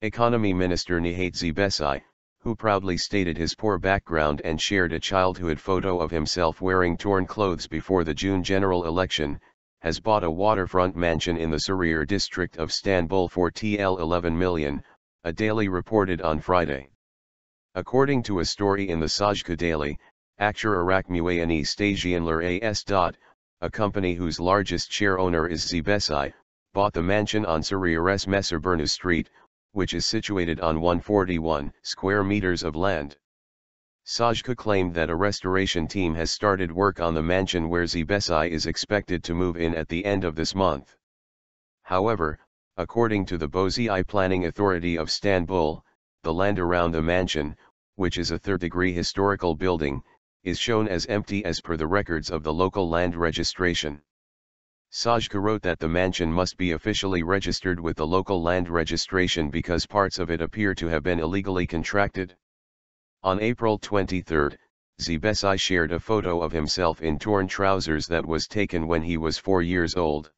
Economy Minister Nihat Zeybekci, who proudly stated his poor background and shared a childhood photo of himself wearing torn clothes before the June general election, has bought a waterfront mansion in the Sarıyer district of Istanbul for TL 11 million, a daily reported on Friday. According to a story in the Sözcü daily, Aktur Araç Muayene İstasyonları AS. A company whose largest share owner is Zeybekci, bought the mansion on Sarıyer's Mesarburnu Street, which is situated on 141 square meters of land. Sözcü claimed that a restoration team has started work on the mansion where Zeybekci is expected to move in at the end of this month. However, according to the Boğaziçi Planning Authority of Istanbul, the land around the mansion, which is a third-degree historical building, is shown as empty as per the records of the local land registration. Sözcü wrote that the mansion must be officially registered with the local land registration because parts of it appear to have been illegally contracted. On April 23, Zeybekci shared a photo of himself in torn trousers that was taken when he was 4 years old.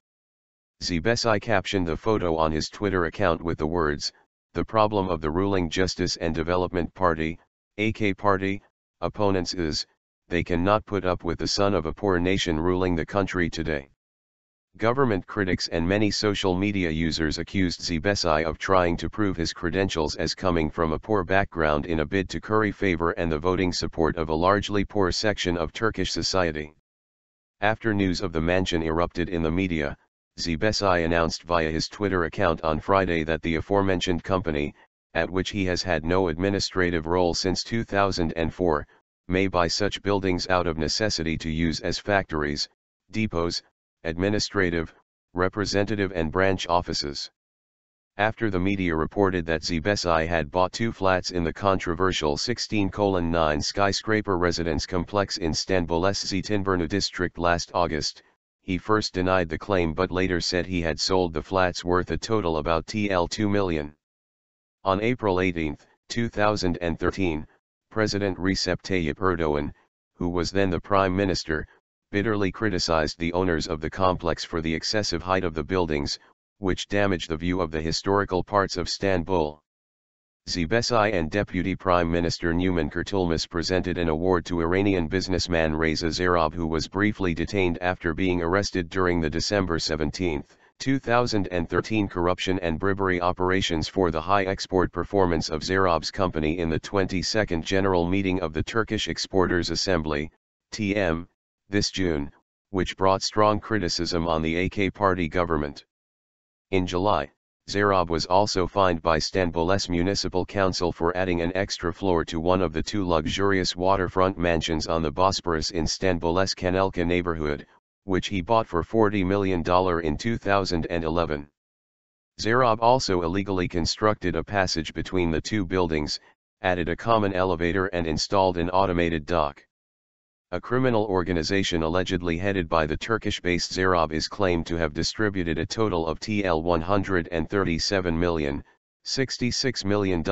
Zeybekci captioned the photo on his Twitter account with the words, "The problem of the ruling Justice and Development Party, AK Party, opponents is, they cannot put up with the son of a poor nation ruling the country today." Government critics and many social media users accused Zeybekci of trying to prove his credentials as coming from a poor background in a bid to curry favor and the voting support of a largely poor section of Turkish society. After news of the mansion erupted in the media, Zeybekci announced via his Twitter account on Friday that the aforementioned company, at which he has had no administrative role since 2004, may buy such buildings out of necessity to use as factories, depots, administrative, representative and branch offices. After the media reported that Zeybekci had bought 2 flats in the controversial 16:9 skyscraper residence complex in Istanbul's Zeytinburnu district last August, he first denied the claim but later said he had sold the flats worth a total about TL 2 million. On April 18, 2013, President Recep Tayyip Erdoğan, who was then the Prime Minister, bitterly criticized the owners of the complex for the excessive height of the buildings, which damaged the view of the historical parts of Istanbul. Zeybekci and Deputy Prime Minister Numan Kurtulmuş presented an award to Iranian businessman Reza Zarrab, who was briefly detained after being arrested during the December 17, 2013 corruption and bribery operations for the high export performance of Zarrab's company in the 22nd General Meeting of the Turkish Exporters Assembly, TM, this June, which brought strong criticism on the AK Party government. In July, Zarrab was also fined by Istanbul's Municipal Council for adding an extra floor to one of the 2 luxurious waterfront mansions on the Bosporus in Istanbul's Kanalca neighborhood, which he bought for $40 million in 2011. Zarrab also illegally constructed a passage between the 2 buildings, added a common elevator and installed an automated dock. A criminal organization allegedly headed by the Turkish-based Zarrab is claimed to have distributed a total of TL 137 million, $66 million,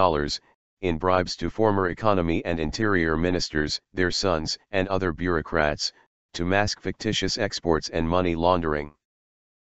in bribes to former economy and interior ministers, their sons, and other bureaucrats, to mask fictitious exports and money laundering.